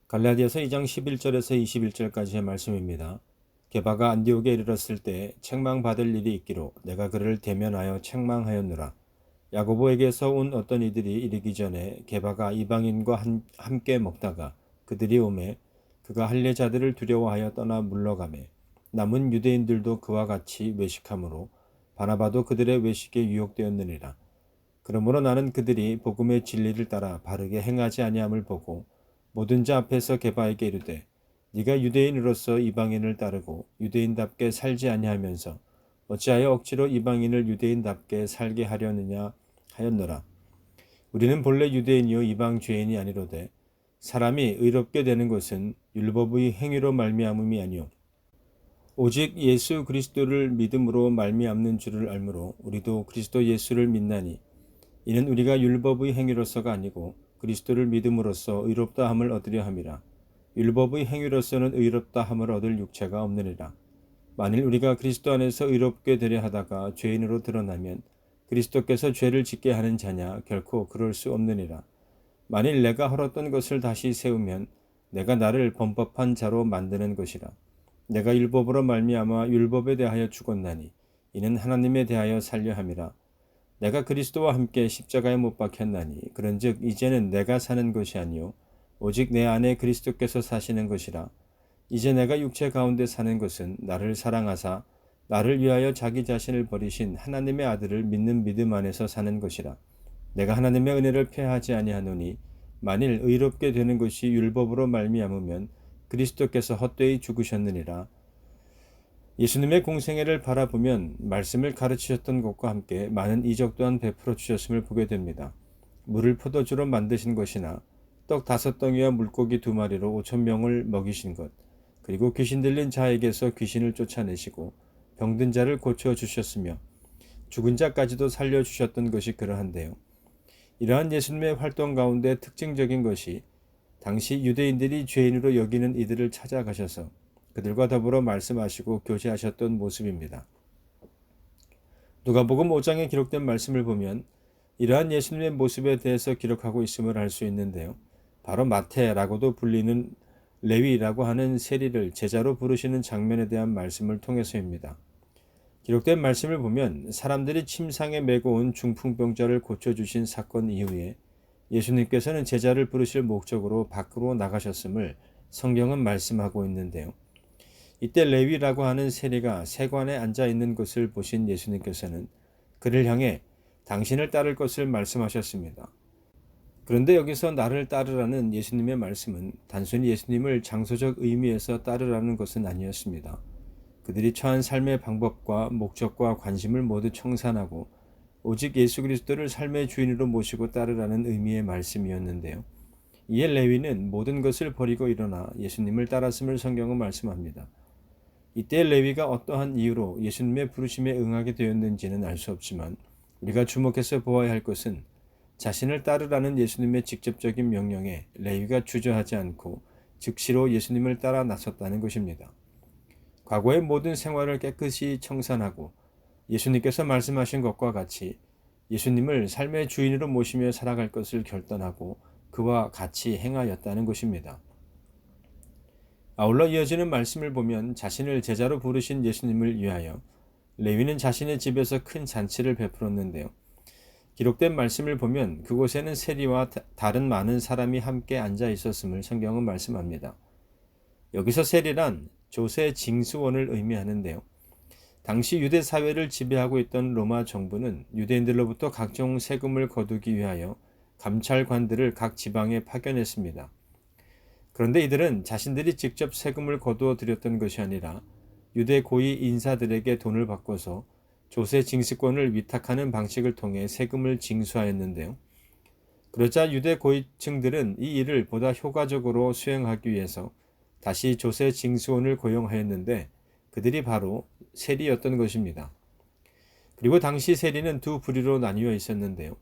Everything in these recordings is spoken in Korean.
갈라디아서 2장 11절에서 21절까지의 말씀입니다. 게바가 안디옥에 이르렀을 때 책망받을 일이 있기로 내가 그를 대면하여 책망하였노라. 야고보에게서 온 어떤 이들이 이르기 전에 게바가 이방인과 함께 먹다가 그들이 오매 그가 할례자들을 두려워하여 떠나 물러가매 남은 유대인들도 그와 같이 외식하므로 바나바도 그들의 외식에 유혹되었느니라. 그러므로 나는 그들이 복음의 진리를 따라 바르게 행하지 아니함을 보고 모든 자 앞에서 게바에게 이르되 네가 유대인으로서 이방인을 따르고 유대인답게 살지 아니하면서 어찌하여 억지로 이방인을 유대인답게 살게 하려느냐 하였노라. 우리는 본래 유대인이요 이방 죄인이 아니로되 사람이 의롭게 되는 것은 율법의 행위로 말미암음이 아니요 오직 예수 그리스도를 믿음으로 말미암는 줄을 알므로 우리도 그리스도 예수를 믿나니 이는 우리가 율법의 행위로서가 아니고 그리스도를 믿음으로써 의롭다 함을 얻으려 함이라. 율법의 행위로서는 의롭다 함을 얻을 육체가 없느니라. 만일 우리가 그리스도 안에서 의롭게 되려 하다가 죄인으로 드러나면 그리스도께서 죄를 짓게 하는 자냐 결코 그럴 수 없느니라. 만일 내가 헐었던 것을 다시 세우면 내가 나를 범법한 자로 만드는 것이라. 내가 율법으로 말미암아 율법에 대하여 죽었나니 이는 하나님에 대하여 살려 함이라. 내가 그리스도와 함께 십자가에 못 박혔나니 그런즉 이제는 내가 사는 것이 아니요 오직 내 안에 그리스도께서 사시는 것이라. 이제 내가 육체 가운데 사는 것은 나를 사랑하사 나를 위하여 자기 자신을 버리신 하나님의 아들을 믿는 믿음 안에서 사는 것이라. 내가 하나님의 은혜를 패하지 아니하노니 만일 의롭게 되는 것이 율법으로 말미암으면 그리스도께서 헛되이 죽으셨느니라. 예수님의 공생애를 바라보면 말씀을 가르치셨던 것과 함께 많은 이적 또한 베풀어 주셨음을 보게 됩니다. 물을 포도주로 만드신 것이나 떡 5덩이와 물고기 2마리로 5,000명을 먹이신 것, 그리고 귀신 들린 자에게서 귀신을 쫓아내시고 병든 자를 고쳐주셨으며 죽은 자까지도 살려주셨던 것이 그러한데요. 이러한 예수님의 활동 가운데 특징적인 것이 당시 유대인들이 죄인으로 여기는 이들을 찾아가셔서 그들과 더불어 말씀하시고 교제하셨던 모습입니다. 누가복음 5장에 기록된 말씀을 보면 이러한 예수님의 모습에 대해서 기록하고 있음을 알 수 있는데요. 바로 마태라고도 불리는 레위라고 하는 세리를 제자로 부르시는 장면에 대한 말씀을 통해서입니다. 기록된 말씀을 보면 사람들이 침상에 메고 온 중풍병자를 고쳐주신 사건 이후에 예수님께서는 제자를 부르실 목적으로 밖으로 나가셨음을 성경은 말씀하고 있는데요. 이때 레위라고 하는 세리가 세관에 앉아 있는 것을 보신 예수님께서는 그를 향해 당신을 따를 것을 말씀하셨습니다. 그런데 여기서 나를 따르라는 예수님의 말씀은 단순히 예수님을 장소적 의미에서 따르라는 것은 아니었습니다. 그들이 처한 삶의 방법과 목적과 관심을 모두 청산하고 오직 예수 그리스도를 삶의 주인으로 모시고 따르라는 의미의 말씀이었는데요. 이에 레위는 모든 것을 버리고 일어나 예수님을 따랐음을 성경은 말씀합니다. 이때 레위가 어떠한 이유로 예수님의 부르심에 응하게 되었는지는 알 수 없지만 우리가 주목해서 보아야 할 것은 자신을 따르라는 예수님의 직접적인 명령에 레위가 주저하지 않고 즉시로 예수님을 따라 나섰다는 것입니다. 과거의 모든 생활을 깨끗이 청산하고 예수님께서 말씀하신 것과 같이 예수님을 삶의 주인으로 모시며 살아갈 것을 결단하고 그와 같이 행하였다는 것입니다. 아울러 이어지는 말씀을 보면 자신을 제자로 부르신 예수님을 위하여 레위는 자신의 집에서 큰 잔치를 베풀었는데요. 기록된 말씀을 보면 그곳에는 세리와 다른 많은 사람이 함께 앉아 있었음을 성경은 말씀합니다. 여기서 세리란 조세 징수원을 의미하는데요. 당시 유대 사회를 지배하고 있던 로마 정부는 유대인들로부터 각종 세금을 거두기 위하여 감찰관들을 각 지방에 파견했습니다. 그런데 이들은 자신들이 직접 세금을 거두어 드렸던 것이 아니라 유대 고위 인사들에게 돈을 바꿔서 조세 징수권을 위탁하는 방식을 통해 세금을 징수하였는데요. 그러자 유대 고위층들은 이 일을 보다 효과적으로 수행하기 위해서 다시 조세 징수원을 고용하였는데 그들이 바로 세리였던 것입니다. 그리고 당시 세리는 두 부류로 나뉘어 있었는데요.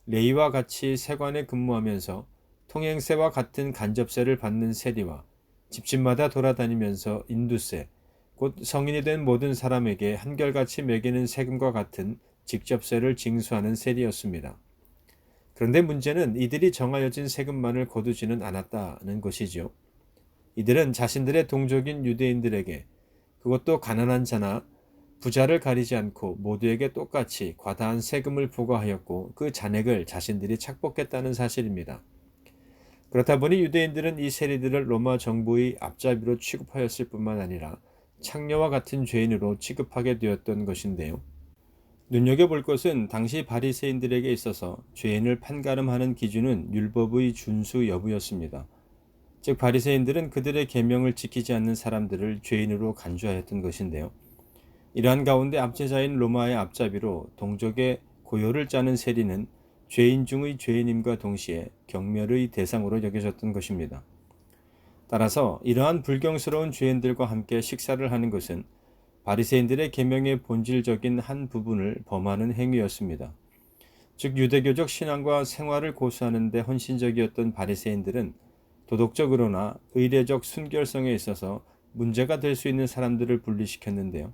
레위와 같이 세관에 근무하면서 통행세와 같은 간접세를 받는 세리와 집집마다 돌아다니면서 인두세, 곧 성인이 된 모든 사람에게 한결같이 매기는 세금과 같은 직접세를 징수하는 세리였습니다. 그런데 문제는 이들이 정하여진 세금만을 거두지는 않았다는 것이죠. 이들은 자신들의 동족인 유대인들에게, 그것도 가난한 자나 부자를 가리지 않고 모두에게 똑같이 과다한 세금을 부과하였고 그 잔액을 자신들이 착복했다는 사실입니다. 그렇다 보니 유대인들은 이 세리들을 로마 정부의 앞잡이로 취급하였을 뿐만 아니라 창녀와 같은 죄인으로 취급하게 되었던 것인데요. 눈여겨볼 것은 당시 바리새인들에게 있어서 죄인을 판가름하는 기준은 율법의 준수 여부였습니다. 즉 바리새인들은 그들의 계명을 지키지 않는 사람들을 죄인으로 간주하였던 것인데요. 이러한 가운데 압제자인 로마의 앞잡이로 동족의 고요를 짜는 세리는 죄인 중의 죄인임과 동시에 경멸의 대상으로 여겨졌던 것입니다. 따라서 이러한 불경스러운 죄인들과 함께 식사를 하는 것은 바리새인들의 계명의 본질적인 한 부분을 범하는 행위였습니다. 즉 유대교적 신앙과 생활을 고수하는 데 헌신적이었던 바리새인들은 도덕적으로나 의례적 순결성에 있어서 문제가 될 수 있는 사람들을 분리시켰는데요.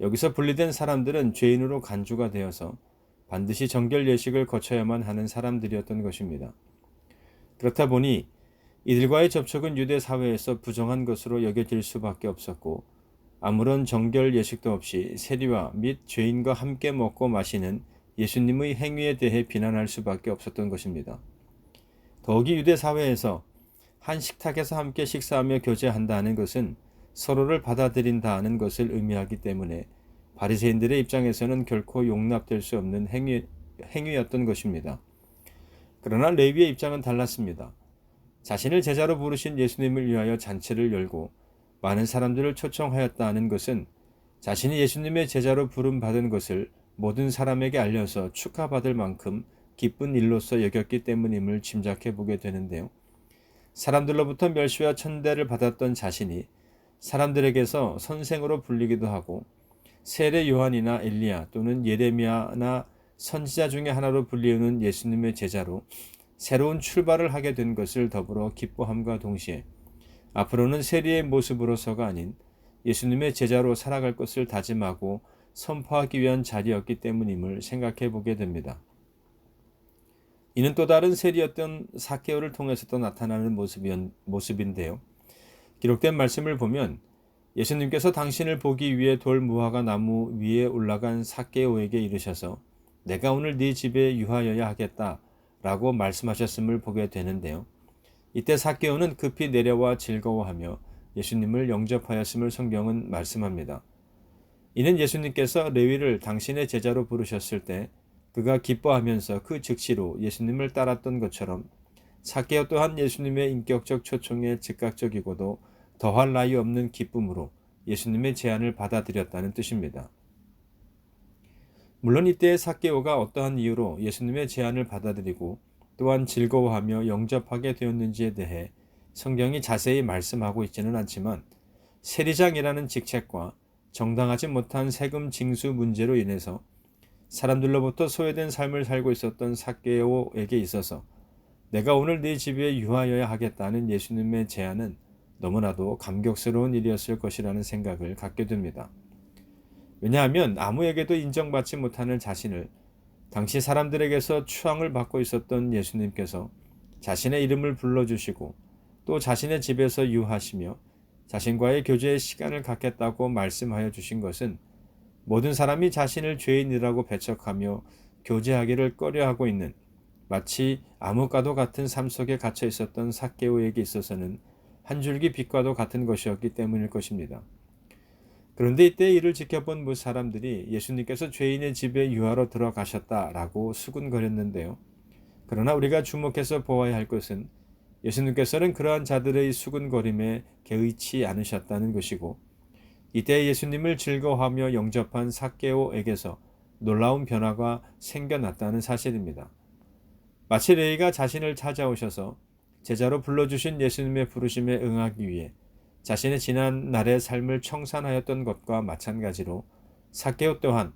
여기서 분리된 사람들은 죄인으로 간주가 되어서 반드시 정결 예식을 거쳐야만 하는 사람들이었던 것입니다. 그렇다 보니 이들과의 접촉은 유대 사회에서 부정한 것으로 여겨질 수밖에 없었고 아무런 정결 예식도 없이 세리와 및 죄인과 함께 먹고 마시는 예수님의 행위에 대해 비난할 수밖에 없었던 것입니다. 더욱이 유대 사회에서 한 식탁에서 함께 식사하며 교제한다는 것은 서로를 받아들인다는 것을 의미하기 때문에 바리새인들의 입장에서는 결코 용납될 수 없는 행위였던 것입니다. 그러나 레위의 입장은 달랐습니다. 자신을 제자로 부르신 예수님을 위하여 잔치를 열고 많은 사람들을 초청하였다는 것은 자신이 예수님의 제자로 부름받은 것을 모든 사람에게 알려서 축하받을 만큼 기쁜 일로서 여겼기 때문임을 짐작해 보게 되는데요. 사람들로부터 멸시와 천대를 받았던 자신이 사람들에게서 선생으로 불리기도 하고 세례 요한이나 엘리야 또는 예레미야나 선지자 중에 하나로 불리우는 예수님의 제자로 새로운 출발을 하게 된 것을 더불어 기뻐함과 동시에 앞으로는 세리의 모습으로서가 아닌 예수님의 제자로 살아갈 것을 다짐하고 선포하기 위한 자리였기 때문임을 생각해 보게 됩니다. 이는 또 다른 세리였던 삭개오를 통해서도 나타나는 모습인데요. 기록된 말씀을 보면 예수님께서 당신을 보기 위해 돌 무화과 나무 위에 올라간 삭개오에게 이르셔서 내가 오늘 네 집에 유하여야 하겠다 라고 말씀하셨음을 보게 되는데요. 이때 삭개오는 급히 내려와 즐거워하며 예수님을 영접하였음을 성경은 말씀합니다. 이는 예수님께서 레위를 당신의 제자로 부르셨을 때 그가 기뻐하면서 그 즉시로 예수님을 따랐던 것처럼 삭개오 또한 예수님의 인격적 초청에 즉각적이고도 더할 나위 없는 기쁨으로 예수님의 제안을 받아들였다는 뜻입니다. 물론 이때의 삭개오가 어떠한 이유로 예수님의 제안을 받아들이고 또한 즐거워하며 영접하게 되었는지에 대해 성경이 자세히 말씀하고 있지는 않지만 세리장이라는 직책과 정당하지 못한 세금 징수 문제로 인해서 사람들로부터 소외된 삶을 살고 있었던 삭개오에게 있어서 내가 오늘 네 집에 유하여야 하겠다는 예수님의 제안은 너무나도 감격스러운 일이었을 것이라는 생각을 갖게 됩니다. 왜냐하면 아무에게도 인정받지 못하는 자신을 당시 사람들에게서 추앙을 받고 있었던 예수님께서 자신의 이름을 불러주시고 또 자신의 집에서 유하시며 자신과의 교제의 시간을 갖겠다고 말씀하여 주신 것은 모든 사람이 자신을 죄인이라고 배척하며 교제하기를 꺼려하고 있는 마치 암흑과도 같은 삶 속에 갇혀 있었던 삭개오에게 있어서는 한 줄기 빛과도 같은 것이었기 때문일 것입니다. 그런데 이때 이를 지켜본 무 사람들이 예수님께서 죄인의 집에 유하러 들어가셨다라고 수군거렸는데요. 그러나 우리가 주목해서 보아야 할 것은 예수님께서는 그러한 자들의 수군거림에 개의치 않으셨다는 것이고 이때 예수님을 즐거워하며 영접한 삭개오에게서 놀라운 변화가 생겨났다는 사실입니다. 마치 레위가 자신을 찾아오셔서 제자로 불러주신 예수님의 부르심에 응하기 위해 자신의 지난 날의 삶을 청산하였던 것과 마찬가지로 삭개오 또한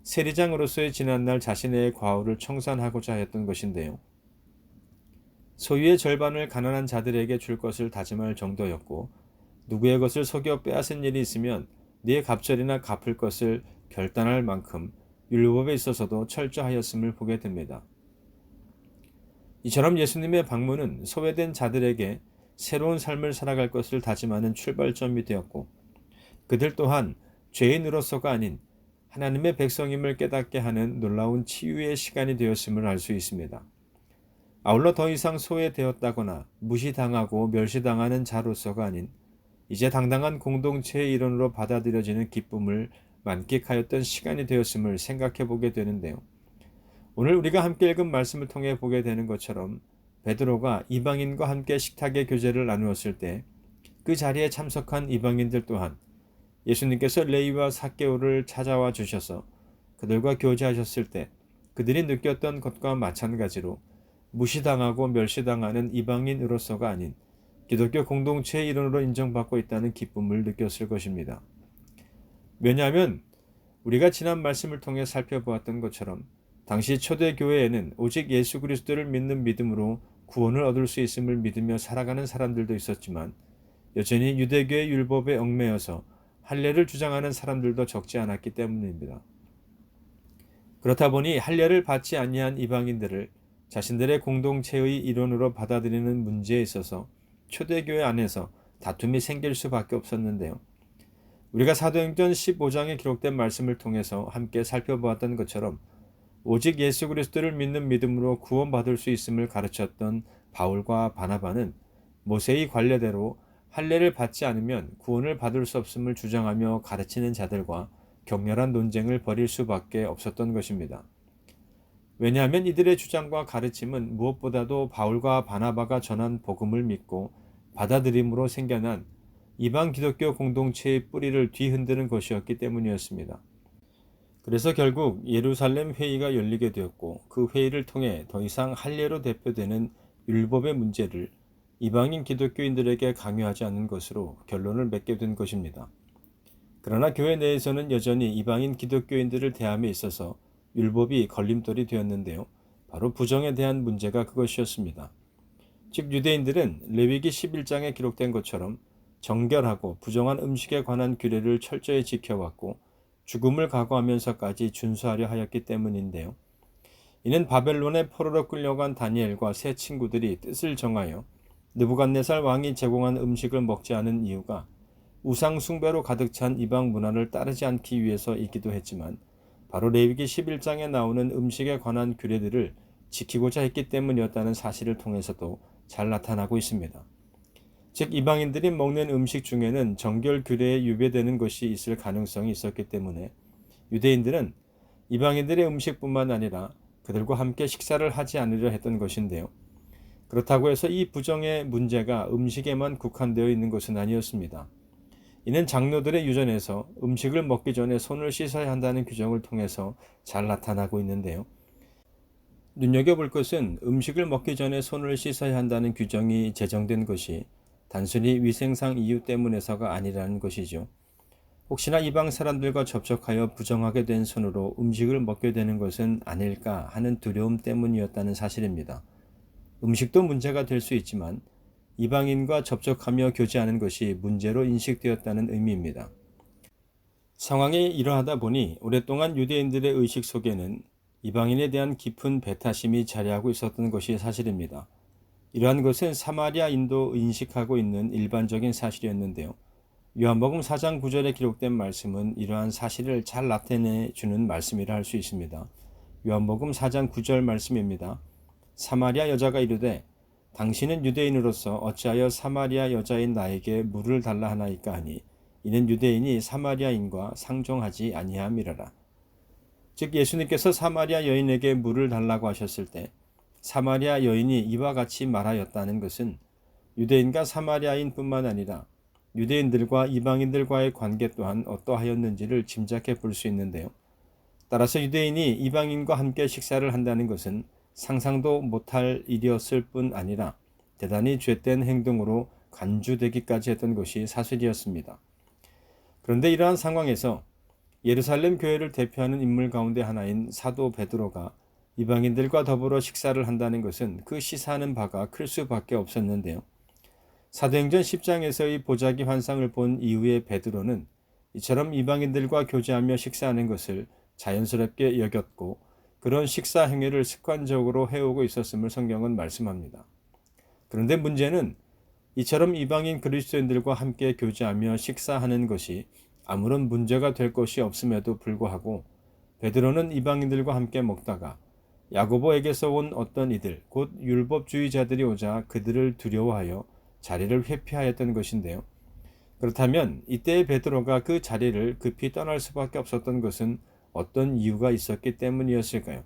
세리장으로서의 지난날 자신의 과오를 청산하고자 하였던 것인데요. 소유의 절반을 가난한 자들에게 줄 것을 다짐할 정도였고 누구의 것을 속여 빼앗은 일이 있으면 네 갑절이나 갚을 것을 결단할 만큼 율법에 있어서도 철저하였음을 보게 됩니다. 이처럼 예수님의 방문은 소외된 자들에게 새로운 삶을 살아갈 것을 다짐하는 출발점이 되었고, 그들 또한 죄인으로서가 아닌 하나님의 백성임을 깨닫게 하는 놀라운 치유의 시간이 되었음을 알 수 있습니다. 아울러 더 이상 소외되었다거나 무시당하고 멸시당하는 자로서가 아닌 이제 당당한 공동체의 일원으로 받아들여지는 기쁨을 만끽하였던 시간이 되었음을 생각해 보게 되는데요. 오늘 우리가 함께 읽은 말씀을 통해 보게 되는 것처럼 베드로가 이방인과 함께 식탁의 교제를 나누었을 때 그 자리에 참석한 이방인들 또한 예수님께서 레위와 삭개오를 찾아와 주셔서 그들과 교제하셨을 때 그들이 느꼈던 것과 마찬가지로 무시당하고 멸시당하는 이방인으로서가 아닌 기독교 공동체의 일원으로 인정받고 있다는 기쁨을 느꼈을 것입니다. 왜냐하면 우리가 지난 말씀을 통해 살펴보았던 것처럼 당시 초대교회에는 오직 예수 그리스도를 믿는 믿음으로 구원을 얻을 수 있음을 믿으며 살아가는 사람들도 있었지만 여전히 유대교의 율법에 얽매여서 할례를 주장하는 사람들도 적지 않았기 때문입니다. 그렇다 보니 할례를 받지 아니한 이방인들을 자신들의 공동체의 일원으로 받아들이는 문제에 있어서 초대교회 안에서 다툼이 생길 수밖에 없었는데요. 우리가 사도행전 15장에 기록된 말씀을 통해서 함께 살펴보았던 것처럼 오직 예수 그리스도를 믿는 믿음으로 구원받을 수 있음을 가르쳤던 바울과 바나바는 모세의 관례대로 할례를 받지 않으면 구원을 받을 수 없음을 주장하며 가르치는 자들과 격렬한 논쟁을 벌일 수밖에 없었던 것입니다. 왜냐하면 이들의 주장과 가르침은 무엇보다도 바울과 바나바가 전한 복음을 믿고 받아들임으로 생겨난 이방 기독교 공동체의 뿌리를 뒤흔드는 것이었기 때문이었습니다. 그래서 결국 예루살렘 회의가 열리게 되었고 그 회의를 통해 더 이상 할례로 대표되는 율법의 문제를 이방인 기독교인들에게 강요하지 않는 것으로 결론을 맺게 된 것입니다. 그러나 교회 내에서는 여전히 이방인 기독교인들을 대함에 있어서 율법이 걸림돌이 되었는데요. 바로 부정에 대한 문제가 그것이었습니다. 즉 유대인들은 레위기 11장에 기록된 것처럼 정결하고 부정한 음식에 관한 규례를 철저히 지켜왔고 죽음을 각오하면서까지 준수하려 하였기 때문인데요. 이는 바벨론의 포로로 끌려간 다니엘과 세 친구들이 뜻을 정하여 느부갓네살 왕이 제공한 음식을 먹지 않은 이유가 우상 숭배로 가득 찬 이방 문화를 따르지 않기 위해서이기도 했지만 바로 레위기 11장에 나오는 음식에 관한 규례들을 지키고자 했기 때문이었다는 사실을 통해서도 잘 나타나고 있습니다. 즉 이방인들이 먹는 음식 중에는 정결 규례에 위배되는 것이 있을 가능성이 있었기 때문에 유대인들은 이방인들의 음식뿐만 아니라 그들과 함께 식사를 하지 않으려 했던 것인데요. 그렇다고 해서 이 부정의 문제가 음식에만 국한되어 있는 것은 아니었습니다. 이는 장로들의 유전에서 음식을 먹기 전에 손을 씻어야 한다는 규정을 통해서 잘 나타나고 있는데요. 눈여겨볼 것은 음식을 먹기 전에 손을 씻어야 한다는 규정이 제정된 것이 단순히 위생상 이유 때문에서가 아니라는 것이죠. 혹시나 이방 사람들과 접촉하여 부정하게 된 손으로 음식을 먹게 되는 것은 아닐까 하는 두려움 때문이었다는 사실입니다. 음식도 문제가 될 수 있지만 이방인과 접촉하며 교제하는 것이 문제로 인식되었다는 의미입니다. 상황이 이러하다 보니 오랫동안 유대인들의 의식 속에는 이방인에 대한 깊은 배타심이 자리하고 있었던 것이 사실입니다. 이러한 것은 사마리아인도 인식하고 있는 일반적인 사실이었는데요. 요한복음 4장 9절에 기록된 말씀은 이러한 사실을 잘 나타내 주는 말씀이라 할 수 있습니다. 요한복음 4장 9절 말씀입니다. 사마리아 여자가 이르되 당신은 유대인으로서 어찌하여 사마리아 여자인 나에게 물을 달라 하나이까 하니 이는 유대인이 사마리아인과 상종하지 아니함이라라. 즉 예수님께서 사마리아 여인에게 물을 달라고 하셨을 때 사마리아 여인이 이와 같이 말하였다는 것은 유대인과 사마리아인뿐만 아니라 유대인들과 이방인들과의 관계 또한 어떠하였는지를 짐작해 볼 수 있는데요. 따라서 유대인이 이방인과 함께 식사를 한다는 것은 상상도 못할 일이었을 뿐 아니라 대단히 죄된 행동으로 간주되기까지 했던 것이 사실이었습니다. 그런데 이러한 상황에서 예루살렘 교회를 대표하는 인물 가운데 하나인 사도 베드로가 이방인들과 더불어 식사를 한다는 것은 그 시사하는 바가 클 수밖에 없었는데요. 사도행전 10장에서의 보자기 환상을 본 이후에 베드로는 이처럼 이방인들과 교제하며 식사하는 것을 자연스럽게 여겼고 그런 식사 행위를 습관적으로 해오고 있었음을 성경은 말씀합니다. 그런데 문제는 이처럼 이방인 그리스도인들과 함께 교제하며 식사하는 것이 아무런 문제가 될 것이 없음에도 불구하고 베드로는 이방인들과 함께 먹다가 야고보에게서 온 어떤 이들 곧 율법주의자들이 오자 그들을 두려워하여 자리를 회피하였던 것인데요. 그렇다면 이때의 베드로가 그 자리를 급히 떠날 수밖에 없었던 것은 어떤 이유가 있었기 때문이었을까요?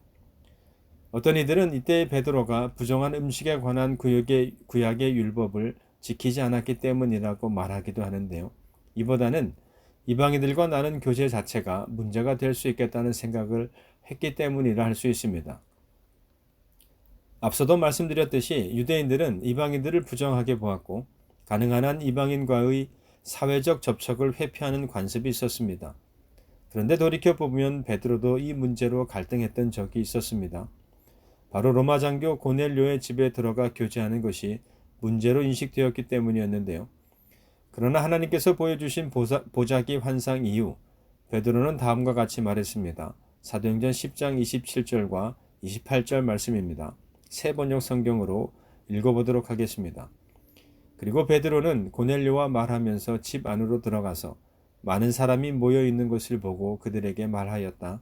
어떤 이들은 이때의 베드로가 부정한 음식에 관한 구약의 율법을 지키지 않았기 때문이라고 말하기도 하는데요. 이보다는 이방인들과 나눈 교제 자체가 문제가 될 수 있겠다는 생각을 했기 때문이라 할 수 있습니다. 앞서도 말씀드렸듯이 유대인들은 이방인들을 부정하게 보았고 가능한 한 이방인과의 사회적 접촉을 회피하는 관습이 있었습니다. 그런데 돌이켜보면 베드로도 이 문제로 갈등했던 적이 있었습니다. 바로 로마 장교 고넬료의 집에 들어가 교제하는 것이 문제로 인식되었기 때문이었는데요. 그러나 하나님께서 보여주신 보자기 환상 이후 베드로는 다음과 같이 말했습니다. 사도행전 10장 27절과 28절 말씀입니다. 새 번역 성경으로 읽어보도록 하겠습니다. 그리고 베드로는 고넬료와 말하면서 집 안으로 들어가서 많은 사람이 모여 있는 것을 보고 그들에게 말하였다.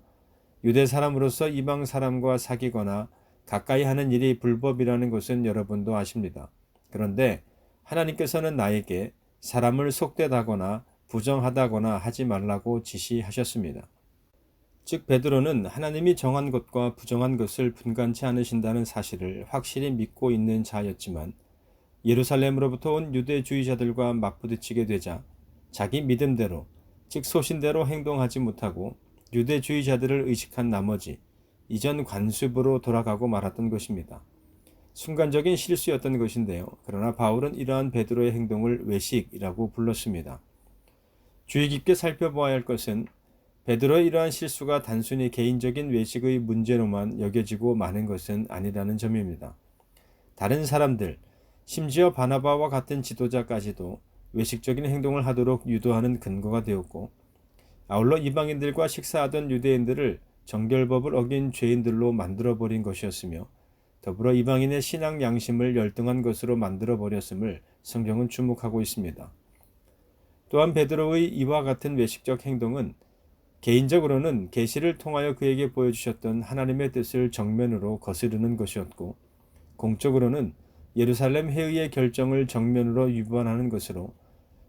유대 사람으로서 이방 사람과 사귀거나 가까이 하는 일이 불법이라는 것은 여러분도 아십니다. 그런데 하나님께서는 나에게 사람을 속되다거나 부정하다거나 하지 말라고 지시하셨습니다. 즉 베드로는 하나님이 정한 것과 부정한 것을 분간치 않으신다는 사실을 확실히 믿고 있는 자였지만 예루살렘으로부터 온 유대주의자들과 맞부딪히게 되자 자기 믿음대로 즉 소신대로 행동하지 못하고 유대주의자들을 의식한 나머지 이전 관습으로 돌아가고 말았던 것입니다. 순간적인 실수였던 것인데요. 그러나 바울은 이러한 베드로의 행동을 외식이라고 불렀습니다. 주의 깊게 살펴보아야 할 것은 베드로의 이러한 실수가 단순히 개인적인 외식의 문제로만 여겨지고 마는 것은 아니라는 점입니다. 다른 사람들, 심지어 바나바와 같은 지도자까지도 외식적인 행동을 하도록 유도하는 근거가 되었고 아울러 이방인들과 식사하던 유대인들을 정결법을 어긴 죄인들로 만들어버린 것이었으며 더불어 이방인의 신앙 양심을 열등한 것으로 만들어버렸음을 성경은 주목하고 있습니다. 또한 베드로의 이와 같은 외식적 행동은 개인적으로는 계시를 통하여 그에게 보여주셨던 하나님의 뜻을 정면으로 거스르는 것이었고 공적으로는 예루살렘 회의의 결정을 정면으로 위반하는 것으로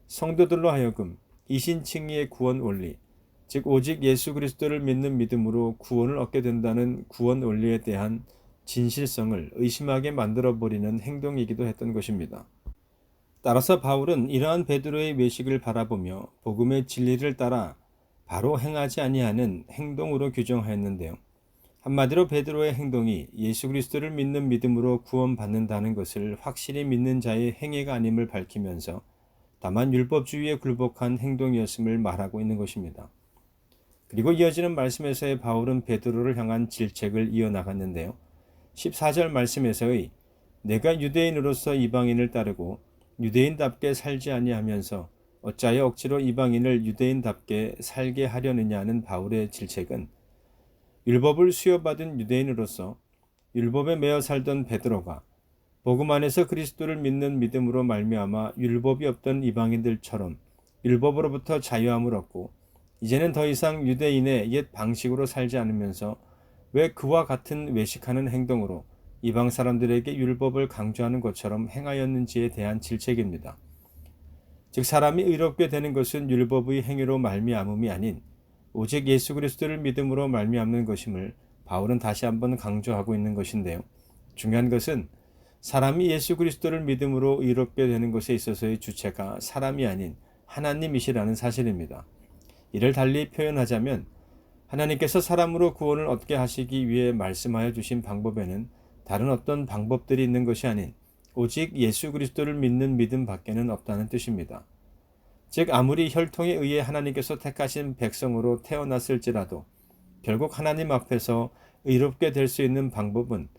성도들로 하여금 이신칭의의 구원 원리, 즉 오직 예수 그리스도를 믿는 믿음으로 구원을 얻게 된다는 구원 원리에 대한 진실성을 의심하게 만들어버리는 행동이기도 했던 것입니다. 따라서 바울은 이러한 베드로의 외식을 바라보며 복음의 진리를 따라 바로 행하지 아니하는 행동으로 규정하였는데요. 한마디로 베드로의 행동이 예수 그리스도를 믿는 믿음으로 구원받는다는 것을 확실히 믿는 자의 행위가 아님을 밝히면서 다만 율법주의에 굴복한 행동이었음을 말하고 있는 것입니다. 그리고 이어지는 말씀에서의 바울은 베드로를 향한 질책을 이어나갔는데요. 14절 말씀에서의 내가 유대인으로서 이방인을 따르고 유대인답게 살지 아니하면서 어찌하여 억지로 이방인을 유대인답게 살게 하려느냐는 바울의 질책은 율법을 수여받은 유대인으로서 율법에 매여 살던 베드로가 복음 안에서 그리스도를 믿는 믿음으로 말미암아 율법이 없던 이방인들처럼 율법으로부터 자유함을 얻고 이제는 더 이상 유대인의 옛 방식으로 살지 않으면서 왜 그와 같은 외식하는 행동으로 이방 사람들에게 율법을 강조하는 것처럼 행하였는지에 대한 질책입니다. 즉 사람이 의롭게 되는 것은 율법의 행위로 말미암음이 아닌 오직 예수 그리스도를 믿음으로 말미암는 것임을 바울은 다시 한번 강조하고 있는 것인데요. 중요한 것은 사람이 예수 그리스도를 믿음으로 의롭게 되는 것에 있어서의 주체가 사람이 아닌 하나님이시라는 사실입니다. 이를 달리 표현하자면 하나님께서 사람으로 구원을 얻게 하시기 위해 말씀하여 주신 방법에는 다른 어떤 방법들이 있는 것이 아닌 오직 예수 그리스도를 믿는 믿음 밖에는 없다는 뜻입니다. 즉 아무리 혈통에 의해 하나님께서 택하신 백성으로 태어났을지라도 결국 하나님 앞에서 의롭게 될 수 있는 방법은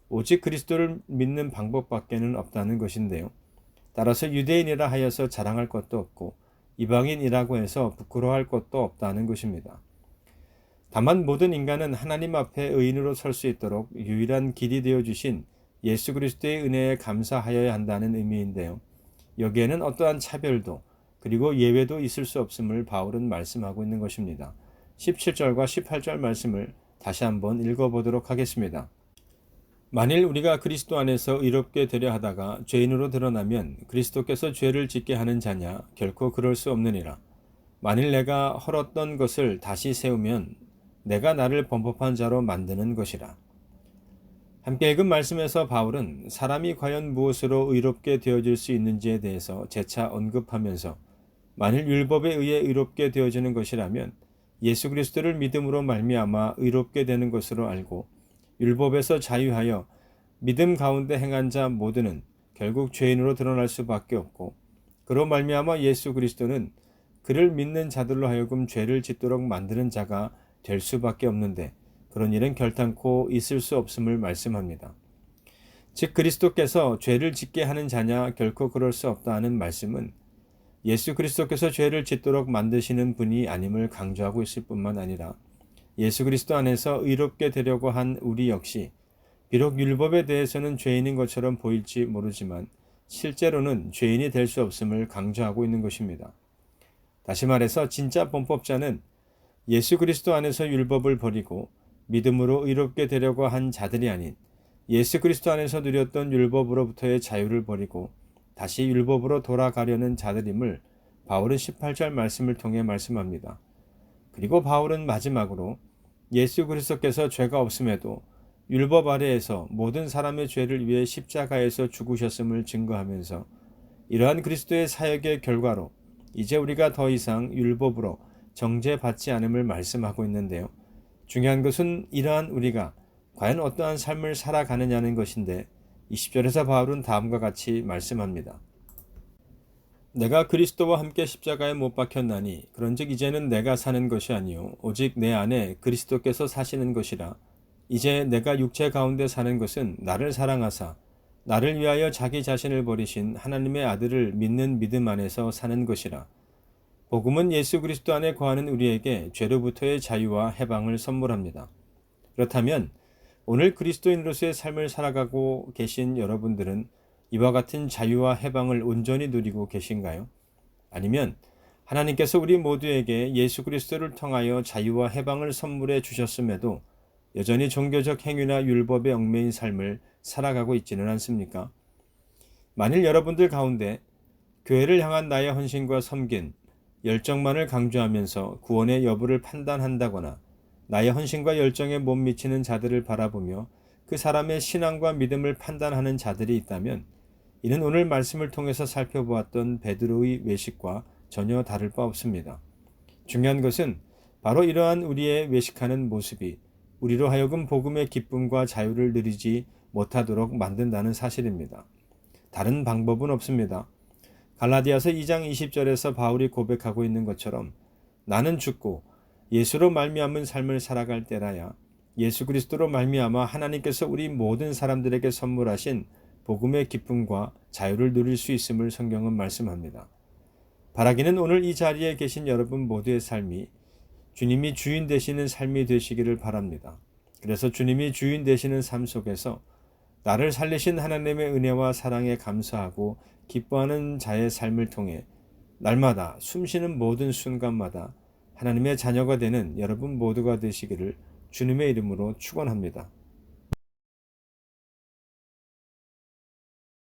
오직 그리스도를 믿는 방법밖에는 없다는 것인데요. 따라서 유대인이라 하여서 자랑할 것도 없고 이방인이라고 해서 부끄러워할 것도 없다는 것입니다. 다만 모든 인간은 하나님 앞에 의인으로 설 수 있도록 유일한 길이 되어 주신 예수 그리스도의 은혜에 감사하여야 한다는 의미인데요. 여기에는 어떠한 차별도 그리고 예외도 있을 수 없음을 바울은 말씀하고 있는 것입니다. 17절과 18절 말씀을 다시 한번 읽어보도록 하겠습니다. 만일 우리가 그리스도 안에서 의롭게 되려 하다가 죄인으로 드러나면 그리스도께서 죄를 짓게 하는 자냐? 결코 그럴 수 없느니라. 만일 내가 헐었던 것을 다시 세우면 내가 나를 범법한 자로 만드는 것이라. 함께 읽은 말씀에서 바울은 사람이 과연 무엇으로 의롭게 되어질 수 있는지에 대해서 재차 언급하면서 만일 율법에 의해 의롭게 되어지는 것이라면 예수 그리스도를 믿음으로 말미암아 의롭게 되는 것으로 알고 율법에서 자유하여 믿음 가운데 행한 자 모두는 결국 죄인으로 드러날 수밖에 없고 그로 말미암아 예수 그리스도는 그를 믿는 자들로 하여금 죄를 짓도록 만드는 자가 될 수밖에 없는데 그런 일은 결단코 있을 수 없음을 말씀합니다. 즉 그리스도께서 죄를 짓게 하는 자냐 결코 그럴 수 없다는 말씀은 예수 그리스도께서 죄를 짓도록 만드시는 분이 아님을 강조하고 있을 뿐만 아니라 예수 그리스도 안에서 의롭게 되려고 한 우리 역시 비록 율법에 대해서는 죄인인 것처럼 보일지 모르지만 실제로는 죄인이 될 수 없음을 강조하고 있는 것입니다. 다시 말해서 진짜 범법자는 예수 그리스도 안에서 율법을 버리고 믿음으로 의롭게 되려고 한 자들이 아닌 예수 그리스도 안에서 누렸던 율법으로부터의 자유를 버리고 다시 율법으로 돌아가려는 자들임을 바울은 18절 말씀을 통해 말씀합니다. 그리고 바울은 마지막으로 예수 그리스도께서 죄가 없음에도 율법 아래에서 모든 사람의 죄를 위해 십자가에서 죽으셨음을 증거하면서 이러한 그리스도의 사역의 결과로 이제 우리가 더 이상 율법으로 정죄받지 않음을 말씀하고 있는데요. 중요한 것은 이러한 우리가 과연 어떠한 삶을 살아가느냐는 것인데 20절에서 바울은 다음과 같이 말씀합니다. 내가 그리스도와 함께 십자가에 못 박혔나니 그런즉 이제는 내가 사는 것이 아니요 오직 내 안에 그리스도께서 사시는 것이라. 이제 내가 육체 가운데 사는 것은 나를 사랑하사 나를 위하여 자기 자신을 버리신 하나님의 아들을 믿는 믿음 안에서 사는 것이라. 복음은 예수 그리스도 안에 거하는 우리에게 죄로부터의 자유와 해방을 선물합니다. 그렇다면 오늘 그리스도인으로서의 삶을 살아가고 계신 여러분들은 이와 같은 자유와 해방을 온전히 누리고 계신가요? 아니면 하나님께서 우리 모두에게 예수 그리스도를 통하여 자유와 해방을 선물해 주셨음에도 여전히 종교적 행위나 율법에 얽매인 삶을 살아가고 있지는 않습니까? 만일 여러분들 가운데 교회를 향한 나의 헌신과 섬긴, 열정만을 강조하면서 구원의 여부를 판단한다거나 나의 헌신과 열정에 못 미치는 자들을 바라보며 그 사람의 신앙과 믿음을 판단하는 자들이 있다면 이는 오늘 말씀을 통해서 살펴보았던 베드로의 외식과 전혀 다를 바 없습니다. 중요한 것은 바로 이러한 우리의 외식하는 모습이 우리로 하여금 복음의 기쁨과 자유를 누리지 못하도록 만든다는 사실입니다. 다른 방법은 없습니다. 갈라디아서 2장 20절에서 바울이 고백하고 있는 것처럼 나는 죽고 예수로 말미암은 삶을 살아갈 때라야 예수 그리스도로 말미암아 하나님께서 우리 모든 사람들에게 선물하신 복음의 기쁨과 자유를 누릴 수 있음을 성경은 말씀합니다. 바라기는 오늘 이 자리에 계신 여러분 모두의 삶이 주님이 주인 되시는 삶이 되시기를 바랍니다. 그래서 주님이 주인 되시는 삶 속에서 나를 살리신 하나님의 은혜와 사랑에 감사하고 기뻐하는 자의 삶을 통해 날마다 숨쉬는 모든 순간마다 하나님의 자녀가 되는 여러분 모두가 되시기를 주님의 이름으로 축원합니다.